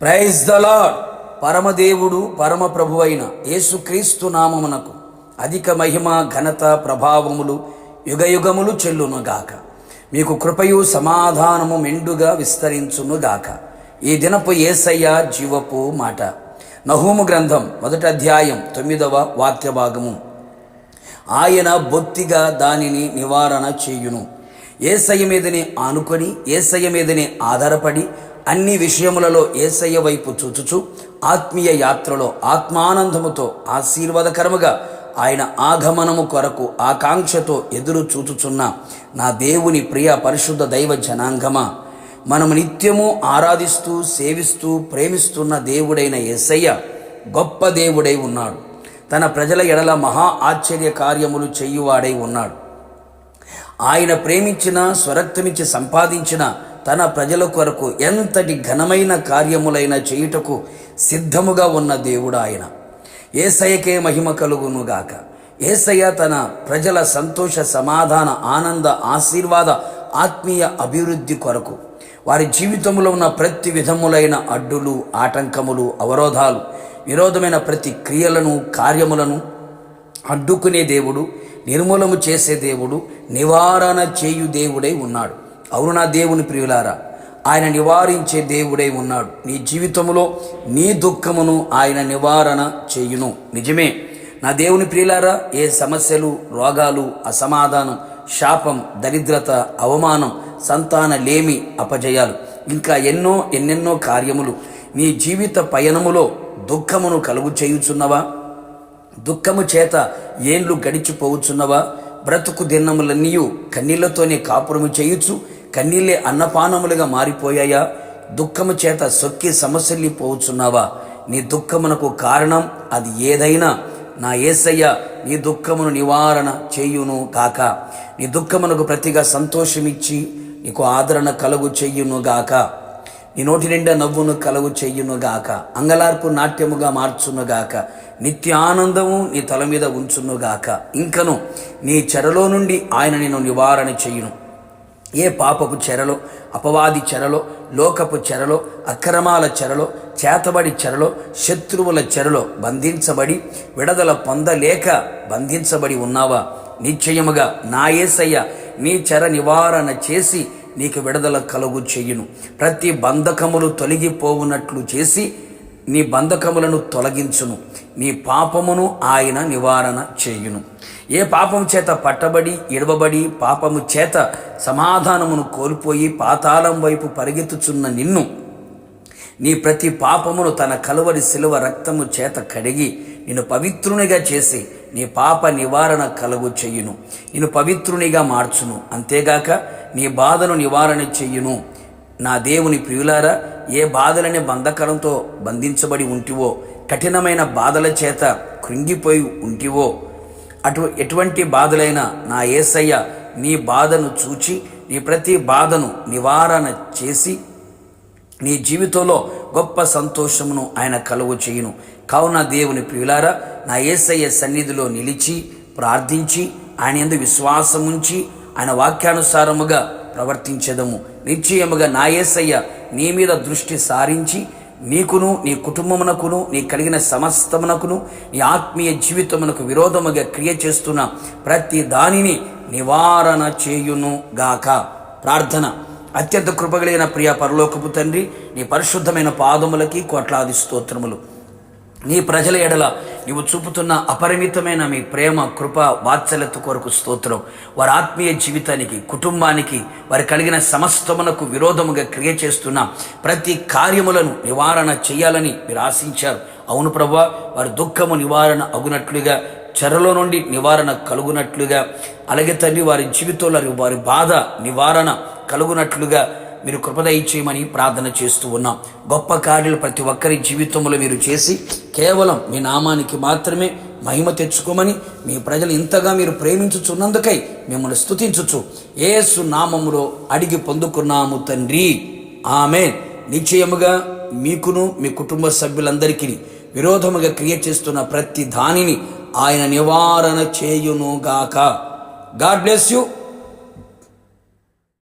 Praise the lord. పరమదేవుడు పరమ ప్రభువైన యేసుక్రీస్తు నామమునకు అధిక మహిమ ఘనత ప్రభావములు యుగయుగములు చెల్లునుగాక. మీకు కృపయు సమాధానము మెండుగా విస్తరించునుగాక. ఈ దినపు యేసయ్య జీవపు మాట. నహూము గ్రంథం 1వ అధ్యాయం 9వ వాక్య భాగము. ఆయన బొత్తిగా దానిని నివారణ చేయును. యేసయ్య మీదనే ఆనుకొని యేసయ్య మీదనే ఆధారపడి అన్ని విషయములలో యేసయ్య వైపు చూచుచు ఆత్మీయ యాత్రలో ఆత్మానందముతో ఆశీర్వాదకరముగా ఆయన ఆగమనము కొరకు ఆకాంక్షతో ఎదురు చూచుచున్న నా దేవుని ప్రియ పరిశుద్ధ దైవ జనాంగమా, మనము నిత్యము ఆరాధిస్తూ సేవిస్తూ ప్రేమిస్తున్న దేవుడైన యేసయ్య గొప్ప దేవుడై ఉన్నాడు. తన ప్రజల ఎడల మహా ఆశ్చర్య కార్యములు చేయువాడై ఉన్నాడు. ఆయన ప్రేమించిన స్వరక్తమిచ్చి సంపాదించిన తన ప్రజల కొరకు ఎంతటి ఘనమైన కార్యములైన చేయుటకు సిద్ధముగా ఉన్న దేవుడు ఆయన. యేసయ్యకే మహిమ కలుగునుగాక. యేసయ్య తన ప్రజల సంతోష సమాధాన ఆనంద ఆశీర్వాద ఆత్మీయ అభివృద్ధి కొరకు వారి జీవితంలో ఉన్న ప్రతి విధములైన అడ్డులు ఆటంకములు అవరోధాలు విరోధమైన ప్రతి క్రియలను కార్యములను అడ్డుకునే దేవుడు, నిర్మూలము చేసే దేవుడు, నివారణ చేయు దేవుడై ఉన్నాడు. అవును నా దేవుని ప్రియులారా, ఆయన నివారించే దేవుడై ఉన్నాడు. నీ జీవితంలో నీ దుఃఖమును ఆయన నివారణ చేయును. నిజమే నా దేవుని ప్రియులారా, ఏ సమస్యలు, రోగాలు, అసమాధానం, శాపం, దరిద్రత, అవమానం, సంతాన లేమి, అపజయాలు, ఇంకా ఎన్నెన్నో కార్యములు నీ జీవిత పయనములో దుఃఖమును కలుగు చేయుచున్నవా? దుఃఖము చేత ఏండ్లు గడిచిపోవచ్చున్నవా? బ్రతుకు దినములన్నీయు కన్నీళ్లతోనే కాపురము చేయుచు కన్నీళ్లే అన్నపానములుగా మారిపోయాయా? దుఃఖము చేత సొక్కి సమస్యలిపోవచ్చున్నావా? నీ దుఃఖమునకు కారణం అది ఏదైనా నా యేసయ్య నీ దుఃఖమును నివారణ చేయును గాక. నీ దుఃఖమునకు ప్రతిగా సంతోషమిచ్చి నీకు ఆదరణ కలుగు చెయ్యునుగాక. నీ నోటి నిండా నవ్వును కలుగు చెయ్యునుగాక. అంగలార్పు నాట్యముగా మార్చునుగాక. నిత్య ఆనందము నీ తల మీద ఉంచునుగాక. ఇంకను నీ చెరలో నుండి ఆయన నిన్ను నివారణ చెయ్యును. ఏ పాపపు చెరలో, అపవాది చెరలో, లోకపు చెరలో, అక్రమాల చెరలో, చేతబడి చెరలో, శత్రువుల చెరలో బంధించబడి విడుదల పొందలేక బంధించబడి ఉన్నావా? నిశ్చయముగా నా యేసయ్య నీ చెర నివారణ చేసి నీకు విడుదల కలుగు చెయ్యును. ప్రతి బంధకములు తొలగిపోవునట్లు చేసి నీ బంధకములను తొలగించును. నీ పాపమును ఆయన నివారణ చేయును. ఏ పాపము చేత పట్టబడి ఇడవబడి పాపము చేత సమాధానమును కోల్పోయి పాతాళం వైపు పరిగెత్తుచున్న నిన్ను నీ ప్రతి పాపమును తన కలువరి శిలువ రక్తము చేత కడిగి నిన్ను పవిత్రునిగా చేసి నీ పాప నివారణ కలుగు చెయ్యును. నిన్ను పవిత్రునిగా మార్చును. అంతేగాక నీ బాధను నివారణ చెయ్యును. నా దేవుని ప్రియులారా, ఏ బాధలనే బంధకరంతో బంధించబడి ఉంటివో, కఠినమైన బాధల చేత కృంగిపోయి ఉంటివో, ఎటువంటి బాధలైనా నా యేసయ్య నీ బాధను చూచి నీ ప్రతి బాధను నివారణ చేసి నీ జీవితంలో గొప్ప సంతోషమును ఆయన కలుగు చేయును. కావున దేవుని ప్రియులారా, నా యేసయ్య సన్నిధిలో నిలిచి ప్రార్థించి ఆయన యందు విశ్వాసముంచి ఆయన వాక్యానుసారముగా ప్రవర్తించెదము. నిశ్చయముగా నా యేసయ్య నీ మీద దృష్టి సారించి నీకును నీ కుటుంబమునకును నీ కలిగిన సమస్తమునకును నీ ఆత్మీయ జీవితమునకు విరోధముగా క్రియ చేస్తున్న ప్రతి దానిని నివారణ చేయును గాక. ప్రార్థన. అత్యంత కృపగలిగిన ప్రియ పరలోకపు తండ్రి, నీ పరిశుద్ధమైన పాదములకి కోట్లాది స్తోత్రములు. నీ ప్రజల ఎడల నీవు చూపుతున్న అపరిమితమైన మీ ప్రేమ, కృప, వాత్సల్యత కొరకు స్తోత్రం. వారి ఆత్మీయ జీవితానికి, కుటుంబానికి, వారి కలిగిన సమస్తమునకు విరోధముగా క్రియ చేస్తున్న ప్రతి కార్యములను నివారణ చేయాలని మీరు ఆశించారు. అవును ప్రభువా, వారి దుఃఖము నివారణ అగునట్లుగా, చెరలో నుండి నివారణ కలుగునట్లుగా, అలాగే తండ్రి వారి జీవితంలో వారి బాధ నివారణ కలుగునట్లుగా మీరు కృప దయచేయమని ప్రార్థన చేస్తూ ఉన్నాం. గొప్ప కార్యాలు ప్రతి ఒక్కరి జీవితంలో మీరు చేసి కేవలం మీ నామానికి మాత్రమే మహిమ తెచ్చుకోమని మీ ప్రజలు ఇంతగా మీరు ప్రేమించుచున్నందుకై మిమ్మల్ని స్తుతించుచు యేసు నామములో అడిగి పొందుకున్నాము తండ్రి, ఆమేన్. నిశ్చయముగా మీకును మీ కుటుంబ సభ్యులందరికీ విరోధముగా క్రియ చేస్తున్న ప్రతి దానిని ఆయన నివారణ చేయునుగాక. God bless you.